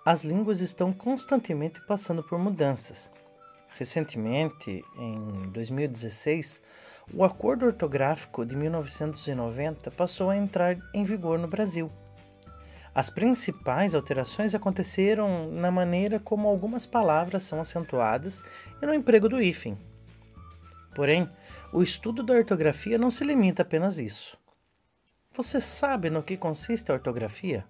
As línguas estão constantemente passando por mudanças. Recentemente, em 2016, o Acordo Ortográfico de 1990 passou a entrar em vigor no Brasil. As principais alterações aconteceram na maneira como algumas palavras são acentuadas e no emprego do hífen. Porém, o estudo da ortografia não se limita apenas a isso. Você sabe no que consiste a ortografia?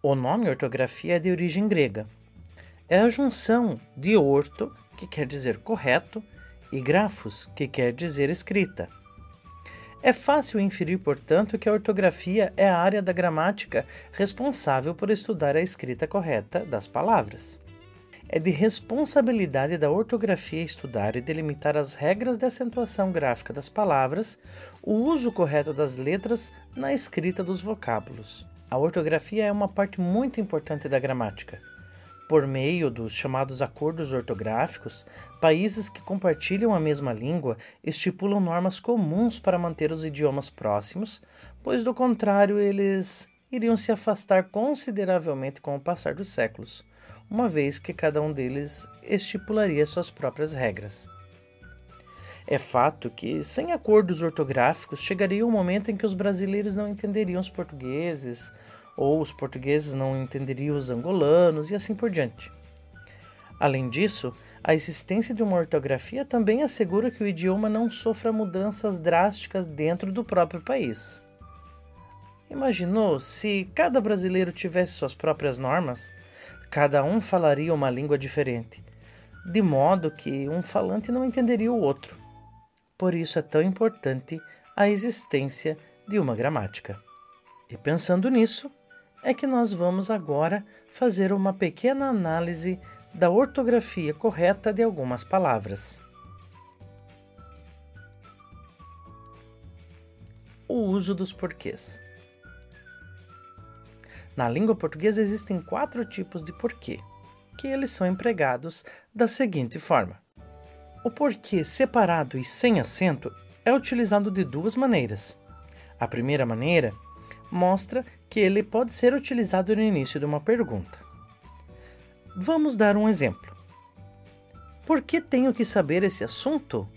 O nome ortografia é de origem grega. É a junção de orto, que quer dizer correto, e grafos, que quer dizer escrita. É fácil inferir, portanto, que a ortografia é a área da gramática responsável por estudar a escrita correta das palavras. É de responsabilidade da ortografia estudar e delimitar as regras de acentuação gráfica das palavras, o uso correto das letras na escrita dos vocábulos. A ortografia é uma parte muito importante da gramática. Por meio dos chamados acordos ortográficos, países que compartilham a mesma língua estipulam normas comuns para manter os idiomas próximos, pois do contrário eles iriam se afastar consideravelmente com o passar dos séculos, uma vez que cada um deles estipularia suas próprias regras. É fato que, sem acordos ortográficos, chegaria um momento em que os brasileiros não entenderiam os portugueses, ou os portugueses não entenderiam os angolanos, e assim por diante. Além disso, a existência de uma ortografia também assegura que o idioma não sofra mudanças drásticas dentro do próprio país. Imaginou se cada brasileiro tivesse suas próprias normas? Cada um falaria uma língua diferente, de modo que um falante não entenderia o outro. Por isso é tão importante a existência de uma gramática. E pensando nisso, é que nós vamos agora fazer uma pequena análise da ortografia correta de algumas palavras. O uso dos porquês. Na língua portuguesa existem 4 tipos de porquê, que eles são empregados da seguinte forma. O porquê separado e sem acento é utilizado de 2 maneiras. A primeira maneira mostra que ele pode ser utilizado no início de uma pergunta. Vamos dar um exemplo. Por que tenho que saber esse assunto?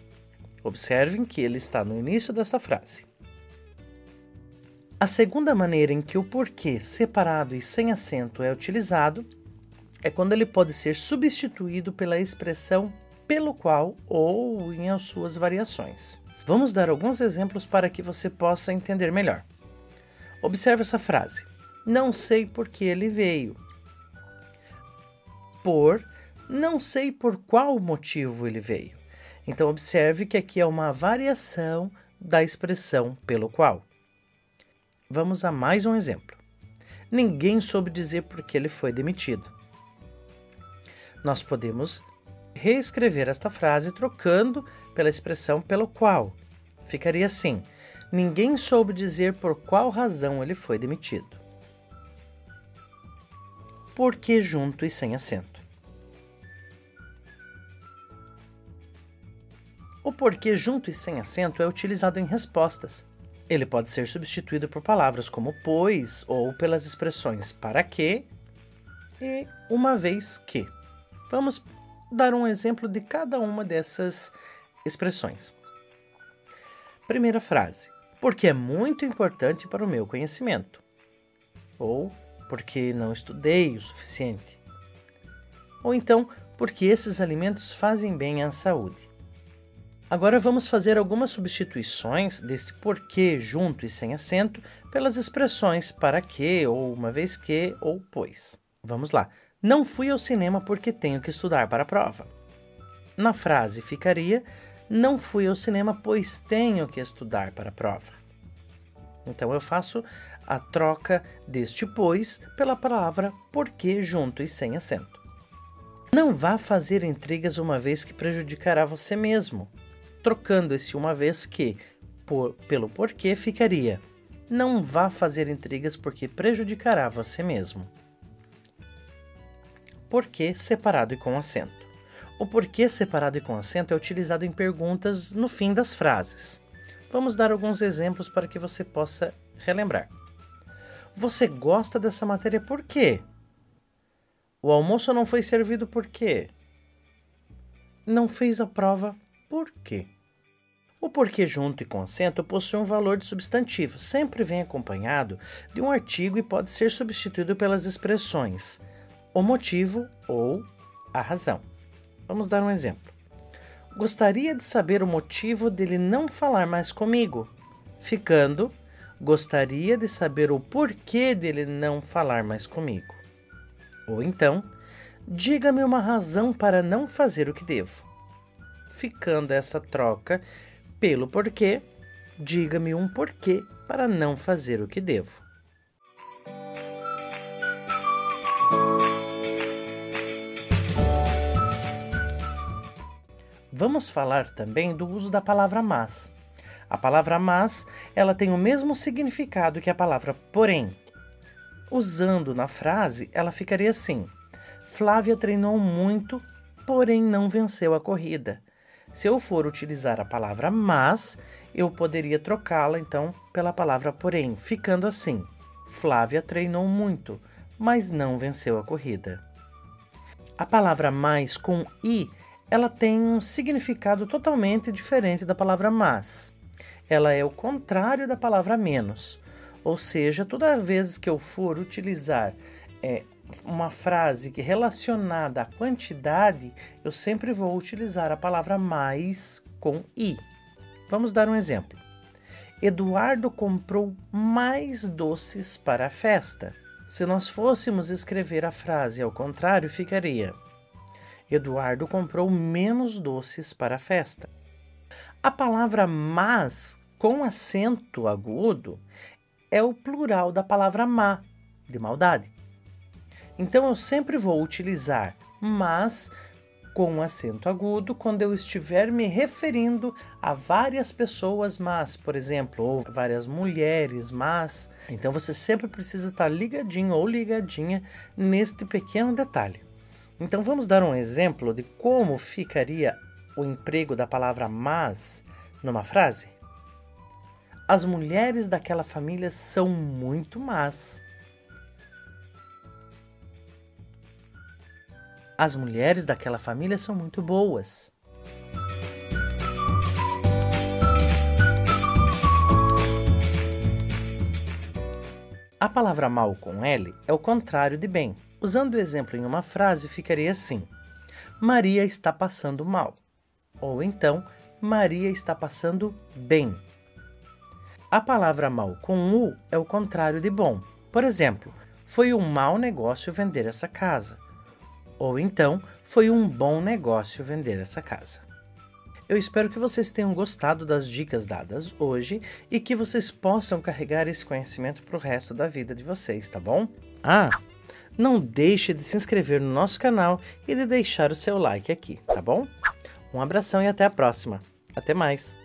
Observem que ele está no início dessa frase. A segunda maneira em que o porquê separado e sem acento é utilizado é quando ele pode ser substituído pela expressão pelo qual ou em as suas variações. Vamos dar alguns exemplos para que você possa entender melhor. Observe essa frase. Não sei por que ele veio. Por, não sei por qual motivo ele veio. Então observe que aqui é uma variação da expressão pelo qual. Vamos a mais um exemplo. Ninguém soube dizer por que ele foi demitido. Nós podemos reescrever esta frase trocando pela expressão pelo qual. Ficaria assim: ninguém soube dizer por qual razão ele foi demitido. Porquê junto e sem acento. O porquê junto e sem acento é utilizado em respostas. Ele pode ser substituído por palavras como pois ou pelas expressões para que e uma vez que. Vamos dar um exemplo de cada uma dessas expressões. Primeira frase. Porque é muito importante para o meu conhecimento. Ou porque não estudei o suficiente. Ou então, porque esses alimentos fazem bem à saúde. Agora vamos fazer algumas substituições deste porquê junto e sem acento pelas expressões para que, ou uma vez que, ou pois. Vamos lá. Não fui ao cinema porque tenho que estudar para a prova. Na frase ficaria: não fui ao cinema pois tenho que estudar para a prova. Então eu faço a troca deste pois pela palavra porque junto e sem acento. Não vá fazer intrigas uma vez que prejudicará você mesmo. Trocando esse uma vez que pelo porquê ficaria: não vá fazer intrigas porque prejudicará você mesmo. porquê separado e com acento. O porquê separado e com acento é utilizado em perguntas no fim das frases. Vamos dar alguns exemplos para que você possa relembrar. Você gosta dessa matéria por quê? O almoço não foi servido por quê? Não fez a prova por quê? O porquê junto e com acento possui um valor de substantivo, sempre vem acompanhado de um artigo e pode ser substituído pelas expressões o motivo ou a razão. Vamos dar um exemplo. Gostaria de saber o motivo dele não falar mais comigo, ficando gostaria de saber o porquê dele não falar mais comigo. Ou então, diga-me uma razão para não fazer o que devo. Ficando essa troca pelo porquê, diga-me um porquê para não fazer o que devo. Vamos falar também do uso da palavra mas. A palavra mas, ela tem o mesmo significado que a palavra porém. Usando na frase, ela ficaria assim: Flávia treinou muito, porém não venceu a corrida. Se eu for utilizar a palavra mas, eu poderia trocá-la então pela palavra porém, ficando assim: Flávia treinou muito, mas não venceu a corrida. A palavra mais com i, ela tem um significado totalmente diferente da palavra mas. Ela é o contrário da palavra menos. Ou seja, toda vez que eu for utilizar uma frase relacionada à quantidade, eu sempre vou utilizar a palavra mais com i. Vamos dar um exemplo. Eduardo comprou mais doces para a festa. Se nós fôssemos escrever a frase ao contrário, ficaria: Eduardo comprou menos doces para a festa. A palavra mas, com acento agudo, é o plural da palavra má, de maldade. Então, eu sempre vou utilizar mas com acento agudo quando eu estiver me referindo a várias pessoas más, por exemplo, ou várias mulheres más. Então, você sempre precisa estar ligadinho ou ligadinha neste pequeno detalhe. Então, vamos dar um exemplo de como ficaria o emprego da palavra mas numa frase? As mulheres daquela família são muito más. As mulheres daquela família são muito boas. A palavra mal com L é o contrário de bem. Usando o exemplo em uma frase, ficaria assim: Maria está passando mal. Ou então, Maria está passando bem. A palavra mal com U é o contrário de bom. Por exemplo, foi um mau negócio vender essa casa. Ou então, foi um bom negócio vender essa casa. Eu espero que vocês tenham gostado das dicas dadas hoje e que vocês possam carregar esse conhecimento para o resto da vida de vocês, tá bom? Não deixe de se inscrever no nosso canal e de deixar o seu like aqui, tá bom? Um abração e até a próxima. Até mais!